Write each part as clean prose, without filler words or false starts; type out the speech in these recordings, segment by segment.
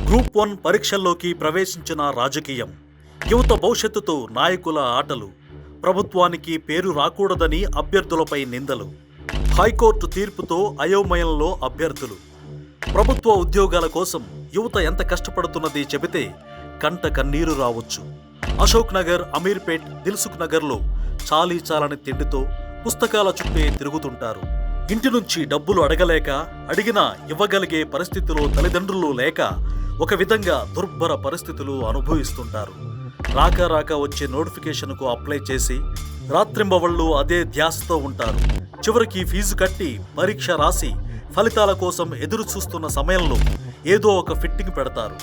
Group 1 పరీక్షల్లోకి ప్రవేశించిన రాజకీయం, యువత భవిష్యత్తుతో నాయకుల ఆటలు, ప్రభుత్వానికి పేరు రాకూడదని అభ్యర్థులపై నిందలు, హైకోర్టు తీర్పుతో అయోమయంలో అభ్యర్థులు. ప్రభుత్వ ఉద్యోగాల కోసం యువత ఎంత కష్టపడుతున్నది చెబితే కంట కన్నీరు రావచ్చు. అశోక్ నగర్, అమీర్పేట్, దిల్సుఖ్ నగర్లో చాలీ చాలని తిండితో పుస్తకాల చుట్టే తిరుగుతుంటారు. ఇంటి నుంచి డబ్బులు అడగలేక, అడిగినా ఇవ్వగలిగే పరిస్థితిలో తల్లిదండ్రులు లేక ఒక విధంగా దుర్భర పరిస్థితులు అనుభవిస్తుంటారు. రాక వచ్చే నోటిఫికేషన్కు అప్లై చేసి రాత్రింబవళ్ళు అదే ధ్యాసతో ఉంటారు. చివరికి ఫీజు కట్టి పరీక్ష రాసి ఫలితాల కోసం ఎదురు చూస్తున్న సమయంలో ఏదో ఒక ఫిట్టింగ్ పెడతారు.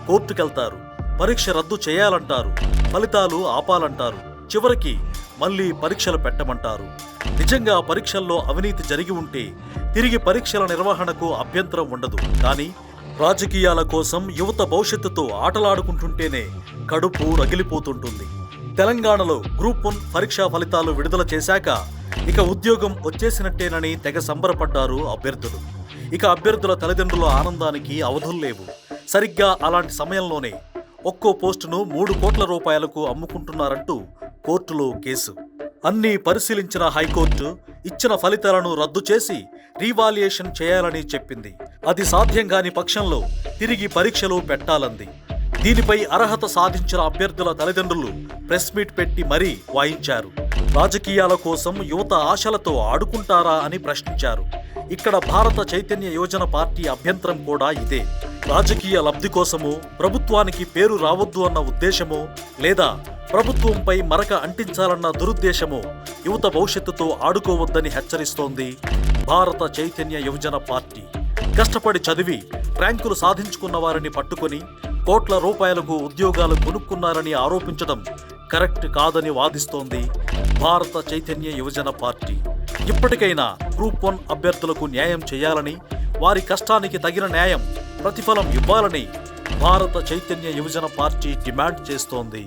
కోర్టుకెళ్తారు, పరీక్ష రద్దు చేయాలంటారు, ఫలితాలు ఆపాలంటారు, చివరికి మళ్ళీ పరీక్షలు పెట్టమంటారు. నిజంగా పరీక్షల్లో అవినీతి జరిగి ఉంటే తిరిగి పరీక్షల నిర్వహణకు అభ్యంతరం ఉండదు. కానీ రాజకీయాల కోసం యువత భవిష్యత్తుతో ఆటలాడుకుంటుంటేనే కడుపు రగిలిపోతుంటుంది. తెలంగాణలో గ్రూప్ 1 పరీక్షా ఫలితాలు విడుదల చేశాక ఇక ఉద్యోగం వచ్చేసినట్టేనని తెగ సంబరపడ్డారు అభ్యర్థులు. ఇక అభ్యర్థుల తల్లిదండ్రుల ఆనందానికి అవధుల్లేవు. సరిగ్గా అలాంటి సమయంలోనే ఒక్కో పోస్టును 3 కోట్ల రూపాయలకు అమ్ముకుంటున్నారంటూ కోర్టులో కేసు. అన్నీ పరిశీలించిన హైకోర్టు ఇచ్చిన ఫలితాలను రద్దు చేసి రీవాల్యుయేషన్ చేయాలని చెప్పింది. అది సాధ్యం కాని పక్షంలో తిరిగి పరీక్షలు పెట్టాలంది. దీనిపై అర్హత సాధించిన అభ్యర్థుల తల్లిదండ్రులు ప్రెస్ మీట్ పెట్టి మరీ వాయించారు. రాజకీయాల కోసం యువత ఆశలతో ఆడుకుంటారా అని ప్రశ్నించారు. ఇక్కడ భారత చైతన్య యువజన పార్టీ అభ్యంతరం కూడా ఇదే. రాజకీయ లబ్ధి కోసమో, ప్రభుత్వానికి పేరు రావద్దు అన్న ఉద్దేశమో, లేదా ప్రభుత్వంపై మరక అంటించాలన్న దురుద్దేశమో యువత భవిష్యత్తుతో ఆడుకోవద్దని హెచ్చరిస్తోంది భారత చైతన్య యువజన పార్టీ. కష్టపడి చదివి ర్యాంకులు సాధించుకున్న వారిని పట్టుకొని కోట్ల రూపాయలకు ఉద్యోగాలు కొనుక్కున్నారని ఆరోపించడం కరెక్ట్ కాదని వాదిస్తోంది భారత చైతన్య యువజన పార్టీ. ఇప్పటికైనా గ్రూప్ 1 అభ్యర్థులకు న్యాయం చేయాలని, వారి కష్టానికి తగిన న్యాయం, ప్రతిఫలం ఇవ్వాలని భారత చైతన్య యువజన పార్టీ డిమాండ్ చేస్తోంది.